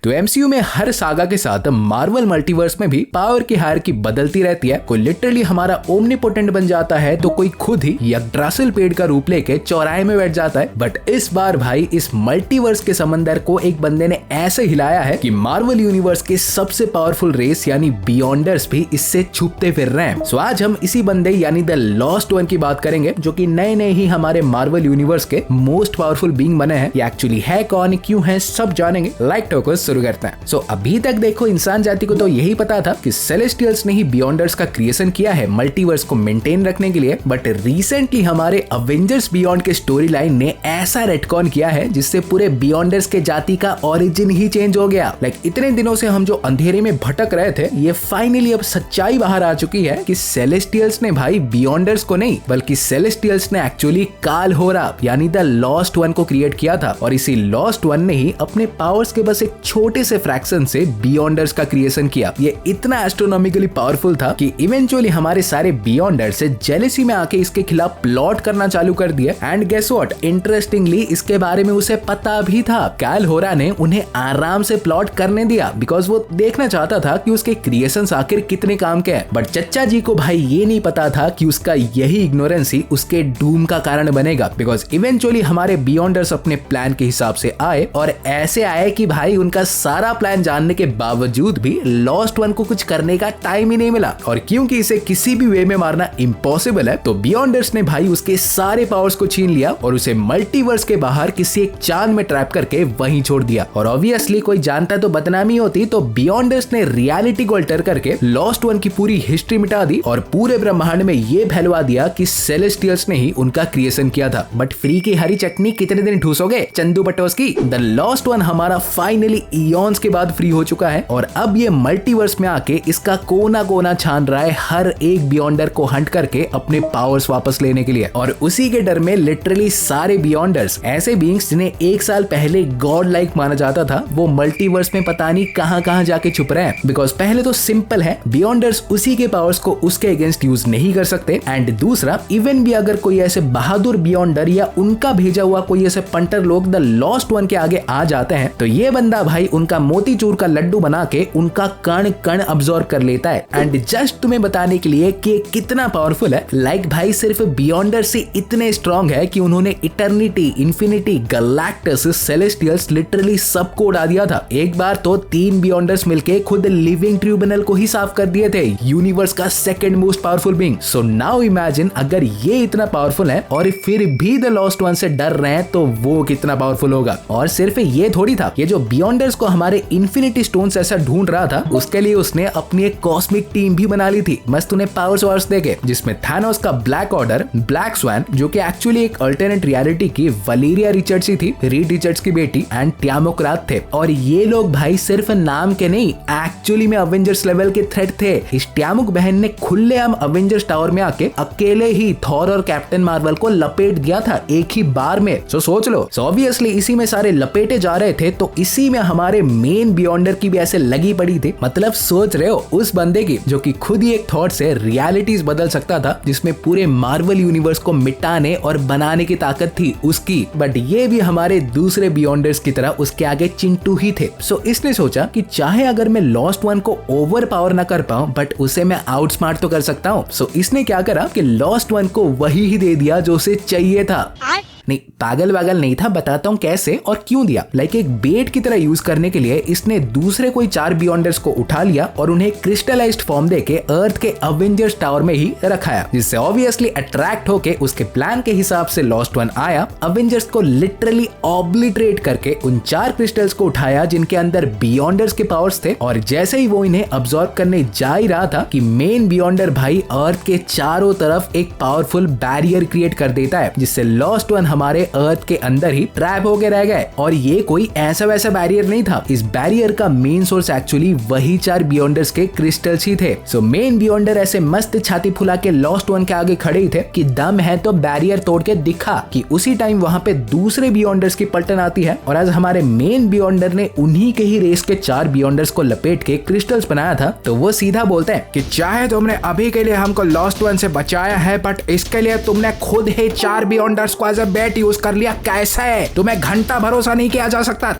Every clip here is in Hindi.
तो एमसीयू में हर सागा के साथ मार्वल मल्टीवर्स में भी पावर की हायरार्की बदलती रहती है। कोई लिटरली हमारा ओमनीपोटेंट बन जाता है तो कोई खुद ही यग्drasil पेड़ का रूप लेके चौराहे में बैठ जाता है। बट इस बार भाई इस मल्टीवर्स के समंदर को एक बंदे ने ऐसे हिलाया है कि मार्वल यूनिवर्स के सबसे पावरफुल रेस यानी बियॉन्डर्स भी इससे छुपते फिर रहे हैं। सो आज हम इसी बंदे यानी द लॉस्ट वन की बात करेंगे जो कि नए नए ही हमारे मार्वल यूनिवर्स के मोस्ट पावरफुल बीइंग बने हैं। ये एक्चुअली है कौन, क्यों है, सब जानेंगे। लाइक ठोको शुरू करते हैं। सो अभी तक देखो इंसान जाति को तो यही पता था कि सेलेस्टियल्स ने ही बियॉन्डर्स का क्रिएशन किया है मल्टीवर्स को मेंटेन रखने के लिए। बट रिसेंटली हमारे अवेंजर्स बियॉन्ड के स्टोरी लाइन ने ऐसा रेटकॉन किया है जिससे पूरे बियॉन्डर्स के जाति का ओरिजिन ही चेंज हो गया। इतने दिनों से हम जो अंधेरे में भटक रहे थे, ये फाइनली अब सच्चाई बाहर आ चुकी है कि सेलेस्टियल्स ने भाई बियॉन्डर्स को नहीं बल्कि सेलेस्टियल्स ने एक्चुअली कालहोरा यानी द लॉस्ट वन को क्रिएट किया था। और इसी लॉस्ट वन ने ही अपने पावर्स के बस एक छोटे से फ्रैक्शन से बियॉन्डर्स का क्रिएशन किया। ये इतना एस्ट्रोनॉमिकली पावरफुल था कि इवेंचुअली हमारे सारे बियॉन्डर्स से जेलेसी में आके इसके खिलाफ प्लॉट करना चालू कर दिया। एंड गेस व्हाट, इंटरेस्टिंगली इसके बारे में उसे पता भी था। कालहोरा ने उन्हें आराम से प्लॉट करने दिया बिकॉज वो देखना चाहता था कि उसके क्रिएशंस आखिर कितने काम के हैं। बट चच्चा जी को भाई ये नहीं पता था कि उसका यही इग्नोरेंस ही उसके डूम का कारण बनेगा। बिकॉज इवेंचुअली हमारे बियॉन्डर्स अपने प्लान के हिसाब से आए और ऐसे आए कि भाई उनका सारा प्लान जानने के बावजूद भी लॉस्ट वन को कुछ करने का टाइम ही नहीं मिला। और क्योंकि इसे किसी भी वे में मारना इम्पॉसिबल है तो बियॉन्डर्स ने भाई उसके सारे पावर्स को छीन लिया और उसे मल्टीवर्स के बाहर किसी एक चांद में ट्रैप करके वहीं छोड़ दिया। और ऑब्वियसली कोई जानता तो बदनामी होती, तो बियॉन्डर्स ने रियलिटी को अल्टर करके लॉस्ट वन की पूरी हिस्ट्री मिटा दी और पूरे ब्रह्मांड में ये फैलवा दिया कि सेलेस्टियल्स ने ही उनका क्रिएशन किया था। बट फ्री की हरी चटनी कितने दिन ठूसोगे चंदू बटोस की। द लॉस्ट वन हमारा फाइनली इयॉन्स के बाद फ्री हो चुका है और अब ये मल्टीवर्स में आके इसका कोना कोना छान रहा है हर एक बियॉन्डर को हंट करके अपने पावर्स वापस लेने के लिए। और उसी के डर में लिटरली सारे बियॉन्डर्स, ऐसे बीइंग्स जिन्हें एक साल पहले गॉड लाइक माना जाता था, वो मल्टीवर्स में पता नहीं कहां जाके छुप रहे हैं। बिकॉज पहले तो सिंपल है, बियॉन्डर्स उसी के पावर्स को उसके अगेंस्ट यूज नहीं कर सकते। एंड दूसरा, इवन भी अगर कोई ऐसे बहादुर बियॉन्डर या उनका भेजा हुआ कोई ऐसे पंटर लोग द लॉस्ट वन के आगे आ जाते हैं तो ये बंदा भाई उनका मोतीचूर का लड्डू बना के उनका कण कण अब्सॉर्ब कर लेता है। एंड जस्ट तुम्हें बताने के लिए कि कितना पावरफुल है, भाई सिर्फ बियॉन्डर से इतने स्ट्रॉन्ग है कि उन्होंने eternity, infinity, Galactus, celestials literally सबको उड़ा दिया था। एक बार तो 3 बियॉन्डर्स मिलके खुद लिविंग ट्रिब्यूनल को ही साफ कर दिए थे, यूनिवर्स का second most powerful being. So now imagine अगर ये इतना पावरफुल है और फिर भी द लॉस्ट वन से डर रहे हैं तो वो कितना पावरफुल होगा। और सिर्फ ये थोड़ी था, ये जो बियॉन्डर्स को हमारे इन्फिनिटी स्टोन्स ऐसा ढूंढ रहा था उसके लिए उसने अपनी एक कॉस्मिक टीम भी बना ली थी। मस्त उन्हें पावर्स वार्स देके, जिसमें थानोस का ब्लैक ऑर्डर, ब्लैक स्वैन जो कि एक्चुअली एक अल्टरनेट रियलिटी की वलेरिया रिचर्ड्स ही थी, रीड रिचर्ड्स की बेटी, एंड ट्यामोक्रात थे। और ये लोग भाई सिर्फ नाम के नहीं, एक्चुअली में अवेंजर्स लेवल के थ्रेट थे। इस ट्यामुक बहन ने खुलेआम अवेंजर्स टावर में आके अकेले ही थॉर और कैप्टन मार्वल को लपेट दिया था एक ही बार में। सो सोच लो, ऑब्वियसली इसी में सारे लपेटे जा रहे थे तो इसी में हमारे मेन बियॉन्डर की भी ऐसे लगी पड़ी थी। मतलब सोच रहे हो उस बंदे की जो कि खुद ही एक थॉट से रियलिटीज बदल सकता था, जिसमें पूरे मार्वल यूनिवर्स को मिटाने और बनाने की ताकत थी उसकी। बट ये भी हमारे दूसरे बियॉन्डर्स की तरह उसके आगे चिंटू ही थे। सो इसने सोचा कि चाहे अगर मैं लॉस्ट वन को ओवर पावर ना कर पाऊं बट उसे मैं आउटस्मार्ट तो कर सकता हूं। सो इसने क्या करा कि लॉस्ट वन को वही ही दे दिया जो उसे चाहिए था। नहीं, पागल नहीं था, बताता हूँ कैसे और क्यों दिया। एक बेट की तरह यूज करने के लिए इसने दूसरे कोई 4 बियॉन्डर्स को उठा लिया और उन्हें क्रिस्टलाइज्ड फॉर्म देके अर्थ के अवेंजर्स टावर में ही रखाया, जिससे ऑब्वियसली अट्रैक्ट होके उसके प्लान के हिसाब से लॉस्ट वन आया, अवेंजर्स को लिटरली ऑब्लिटरेट करके उन 4 क्रिस्टल्स को उठाया जिनके अंदर बियॉन्डर्स के पावर्स थे। और जैसे ही वो इन्हें अब्सॉर्ब करने जा ही रहा था कि मेन बियॉन्डर भाई अर्थ के चारों तरफ एक पावरफुल बैरियर क्रिएट कर देता है, जिससे लॉस्ट वन हमारे अर्थ के अंदर ही ट्रैप होके रह गए। और ये कोई ऐसा वैसा बैरियर नहीं था, इस बैरियर का मेन सोर्स एक्चुअली वही 4 बियॉन्डर्स के क्रिस्टल्स ही थे। सो मेन बियॉन्डर ऐसे मस्त छाती फुला के लॉस्ट वन के आगे खड़े ही थे कि दम है तो बैरियर तोड़ के दिखा। कि उसी टाइम वहां पे दूसरे बियॉन्डर्स की पलटन आती है और आज हमारे मेन बियॉन्डर ने उन्हीं के ही रेस के 4 बियॉन्डर्स को लपेट के क्रिस्टल्स बनाया था। तो वो सीधा बोलते हैं कि चाहे तुमने अभी के लिए हमको लॉस्ट वन से बचाया है बट इसके लिए तुमने खुद ही 4 बियॉन्डर्स को एज अ बेट यूज कर लिया। कैसा है, तुम्हें घंटा भरोसा नहीं किया जा सकता।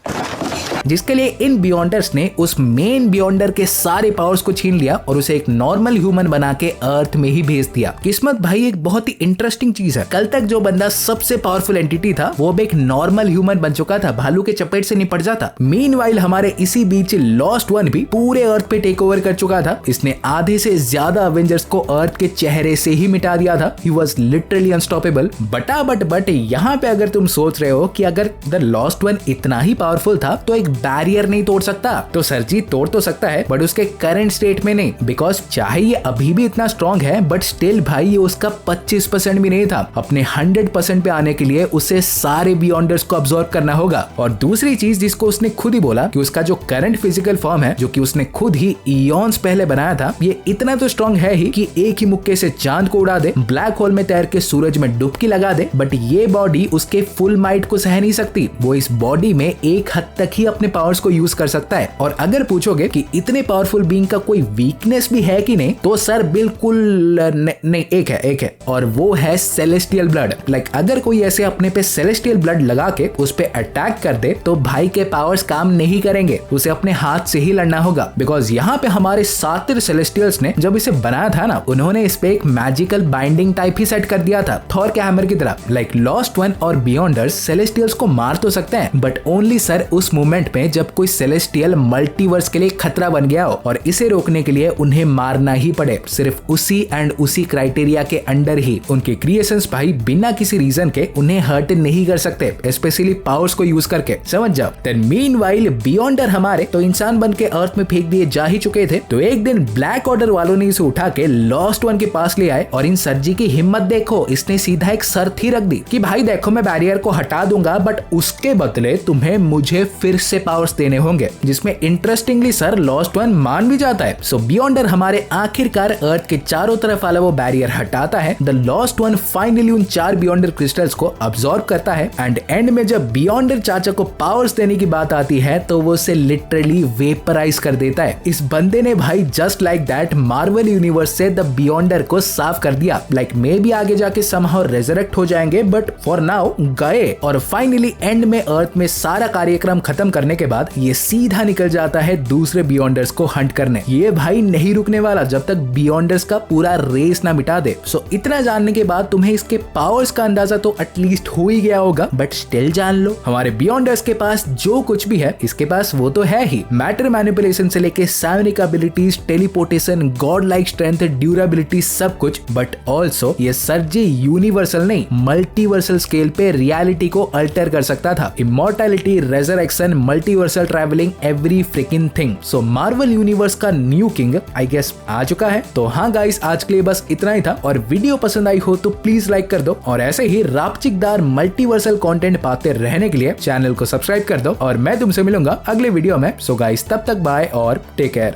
जिसके लिए इन बियॉन्डर्स ने उस मेन बियॉन्डर के सारे पावर्स को छीन लिया और उसे एक नॉर्मल ह्यूमन बना के अर्थ में ही भेज दिया। किस्मत भाई एक बहुत ही इंटरेस्टिंग चीज है। कल तक जो बंदा सबसे पावरफुल एंटिटी था वो अब एक नॉर्मल ह्यूमन बन चुका था, भालू के चपेट से निपट जाता। मीनवाइल हमारे इसी बीच लॉस्ट वन भी पूरे अर्थ पे टेक ओवर कर चुका था। इसने आधे से ज्यादा अवेंजर्स को अर्थ के चेहरे से ही मिटा दिया था। He was literally unstoppable. But यहाँ पे अगर तुम सोच रहे हो कि अगर द लॉस्ट वन इतना ही पावरफुल था तो एक बैरियर नहीं तोड़ सकता, तो सर जी तोड़ तो सकता है बट उसके करंट स्टेट में नहीं। बिकॉज चाहे ये अभी भी इतना स्ट्रॉन्ग है बट स्टिल भाई ये उसका 25% भी नहीं था। अपने 100% पे आने के लिए उसे सारे बियॉन्डर्स को अब्सॉर्ब करना होगा। और दूसरी चीज जिसको उसने खुद ही बोला कि उसका जो करंट फिजिकल फॉर्म है, जो कि उसने खुद ही इयॉन्स पहले बनाया था, ये इतना तो स्ट्रॉन्ग है ही कि एक ही मुक्के से चांद को उड़ा दे, ब्लैक होल में तैर के सूरज में डुबकी लगा दे। बट ये बॉडी उसके फुल माइट को सह नहीं सकती। वो इस बॉडी में एक हद तक ही अपने पावर्स को यूज कर सकता है। और अगर पूछोगे कि इतने पावरफुल बीइंग का कोई वीकनेस भी है कि नहीं, तो सर बिल्कुल नहीं, एक है और वो है सेलेस्टियल ब्लड। लाइक अगर कोई ऐसे अपने पे सेलेस्टियल ब्लड लगा के उस पे अटैक कर दे तो भाई के पावर्स काम नहीं करेंगे, उसे अपने हाथ से ही लड़ना होगा। बिकॉज यहाँ पे हमारे सातिर सेलेस्टियल्स ने जब इसे बनाया था ना, उन्होंने इस पे एक मैजिकल बाइंडिंग टाइप ही सेट कर दिया था, थॉर के हैमर की तरह। लाइक लॉस्ट वन और बियॉन्डर्स सेलेस्टियल्स को मार तो सकते हैं बट ओनली सर उस मोमेंट में जब कोई सेलेस्टियल मल्टीवर्स के लिए खतरा बन गया हो और इसे रोकने के लिए उन्हें मारना ही पड़े। सिर्फ उसी एंड उसी क्राइटेरिया के अंडर ही उनके क्रिएशंस भाई बिना किसी रीजन के उन्हें हर्ट नहीं कर सकते, स्पेशली पावर्स को यूज करके, समझ जाओ। देन मीनवाइल बियॉन्डर हमारे तो इंसान बन के अर्थ में फेंक दिए जा ही चुके थे। तो एक दिन ब्लैक ऑर्डर वालों ने इसे उठा के लॉस्ट वन के पास ले आए और इन सर्जी की हिम्मत देखो, इसने सीधा एक शर्त ही रख दी कि भाई देखो मैं बैरियर को हटा दूंगा बट उसके बदले तुम्हें मुझे फिर से पावर्स देने होंगे, जिसमें इंटरेस्टिंगली सर लॉस्ट वन मान भी जाता है। सो बियॉन्डर हमारे आखिरकार अर्थ के चारों तरफ वाला वो बैरियर हटाता है। द लॉस्ट वन फाइनली उन 4 बियॉन्डर क्रिस्टल्स को अब्सॉर्ब करता है एंड एंड में जब बियॉन्डर चाचा को पावर्स देने की बात आती है तो वो उसे लिटरली वेपराइज कर देता है। इस बंदे ने भाई just like that Marvel universe से द बियॉन्डर को साफ कर दिया। लाइक मे भी आगे जाके समहाउ रेजरेक्ट हो जाएंगे बट फॉर नाउ गए। और फाइनली एंड में अर्थ में सारा कार्यक्रम खत्म करने के बाद ये सीधा निकल जाता है दूसरे बियॉन्डर्स को हंट करने। ये भाई नहीं रुकने वाला जब तक बियॉन्डर्स का पूरा रेस ना मिटा दे। सो इतना जानने के बाद तुम्हें इसके पावर्स का अंदाजा तो एटलीस्ट हो ही गया होगा बट स्टिल जान लो, हमारे बियॉन्डर्स के पास जो कुछ भी है इसके पास वो तो है ही। मैटर मैनिपुलेशन से लेके psionic abilities, teleportation, god like strength, durability, सब कुछ। बट ऑल्सो ये सर्जी यूनिवर्सल नहीं मल्टीवर्सल स्केल पे रियलिटी को अल्टर कर सकता था। Immortality, resurrection, multiversal travelling, every freaking thing. So Marvel universe का न्यू किंग आई गेस आ चुका है। तो हाँ गाइस, आज के लिए बस इतना ही था। और वीडियो पसंद आई हो तो प्लीज लाइक कर दो और ऐसे ही रापचिकदार मल्टीवर्सल कंटेंट पाते रहने के लिए चैनल को सब्सक्राइब कर दो और मैं तुमसे मिलूंगा अगले वीडियो में। सो गाइस तब तक बाय और टेक केयर।